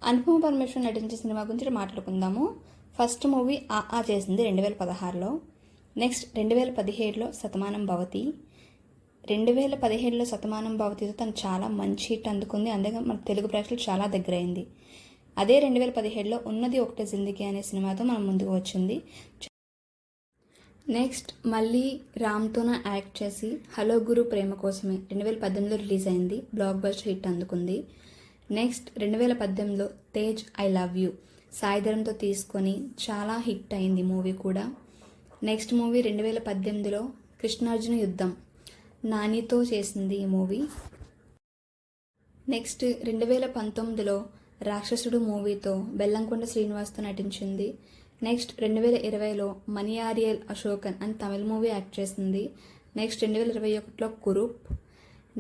అనుపమ పరమేశ్వరన్ నటించిన సినిమా గురించి మాట్లాడుకుందాము. ఫస్ట్ మూవీ ఆ చేసింది 2016లో. నెక్స్ట్ 2017లో శతమానం భవతి. 2017లో శతమానం భవతితో తను చాలా మంచి హిట్ అందుకుంది. అందుకే మన తెలుగు ప్రేక్షకులు చాలా దగ్గరైంది. అదే 2017లో ఉన్నది ఒకటే జిందగీ అనే సినిమాతో మనం ముందుకు వచ్చింది. నెక్స్ట్ మళ్ళీ రామ్తోన యాక్ట్ చేసి హలో గురు ప్రేమ కోసమే 2018లో రిలీజ్ అయింది. బ్లాక్ బస్టర్ హిట్ అందుకుంది. నెక్స్ట్ 2018లో తేజ్ ఐ లవ్ యూ సాయిధరంతో తీసుకొని చాలా హిట్ అయింది మూవీ కూడా. నెక్స్ట్ మూవీ 2018లో కృష్ణార్జున యుద్ధం నానితో చేసింది ఈ మూవీ. నెక్స్ట్ 2019లో రాక్షసుడు మూవీతో బెల్లంకొండ శ్రీనివాస్తో నటించింది. నెక్స్ట్ 2020లో మణియారియల్ అశోకన్ అని తమిళ మూవీ యాక్ట్ చేసింది. నెక్స్ట్ 2021లో కురూప్.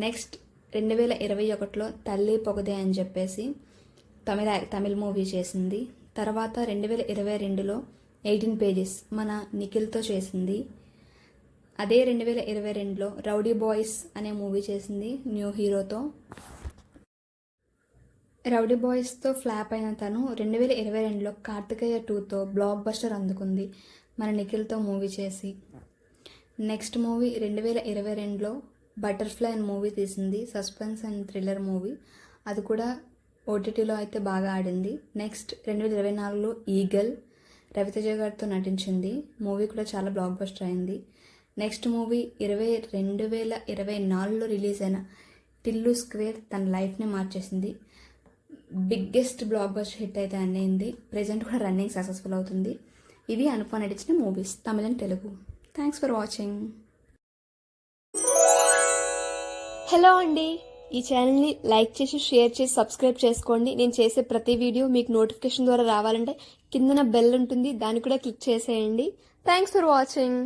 నెక్స్ట్ 2021లో తల్లి పొగదే అని చెప్పేసి తమిళ మూవీ చేసింది. తర్వాత 2022లో 18 పేజెస్ మన నిఖిల్తో చేసింది. అదే 2022లో రౌడీ బాయ్స్ అనే మూవీ చేసింది న్యూ హీరోతో. రౌడీ బాయ్స్తో ఫ్లాప్ అయిన తను 2022లో కార్తికేయ 2తో బ్లాక్ బస్టర్ అందుకుంది మన నిఖిల్తో మూవీ చేసి. నెక్స్ట్ మూవీ 2022లో బటర్ఫ్లై అనే మూవీ తీసింది. Suspense and thriller movie. అది కూడా ఓటీటీలో అయితే బాగా ఆడింది. నెక్స్ట్ 2024లో ఈగల్ రవితేజ గారితో నటించింది. మూవీ కూడా చాలా బ్లాక్ బస్టర్ అయింది. నెక్స్ట్ మూవీ 2024లో రిలీజ్ అయిన టిల్లు స్క్వేర్ తన లైఫ్ని మార్చేసింది. బిగ్గెస్ట్ బ్లాక్ బస్టర్ హిట్ అయితే అయింది. ప్రెజెంట్ కూడా రన్నింగ్ సక్సెస్ఫుల్ అవుతుంది. ఇవి అనుపమ నటించిన movies Tamil and Telugu. Thanks for watching. Hello అండి, ఈ ఛానల్ని లైక్ చేసి షేర్ చేసి సబ్స్క్రైబ్ చేసుకోండి. నేను చేసే ప్రతి వీడియో మీకు నోటిఫికేషన్ ద్వారా రావాలంటే కిందన బెల్ ఉంటుంది, దాన్ని కూడా క్లిక్ చేసేయండి. Thanks for watching.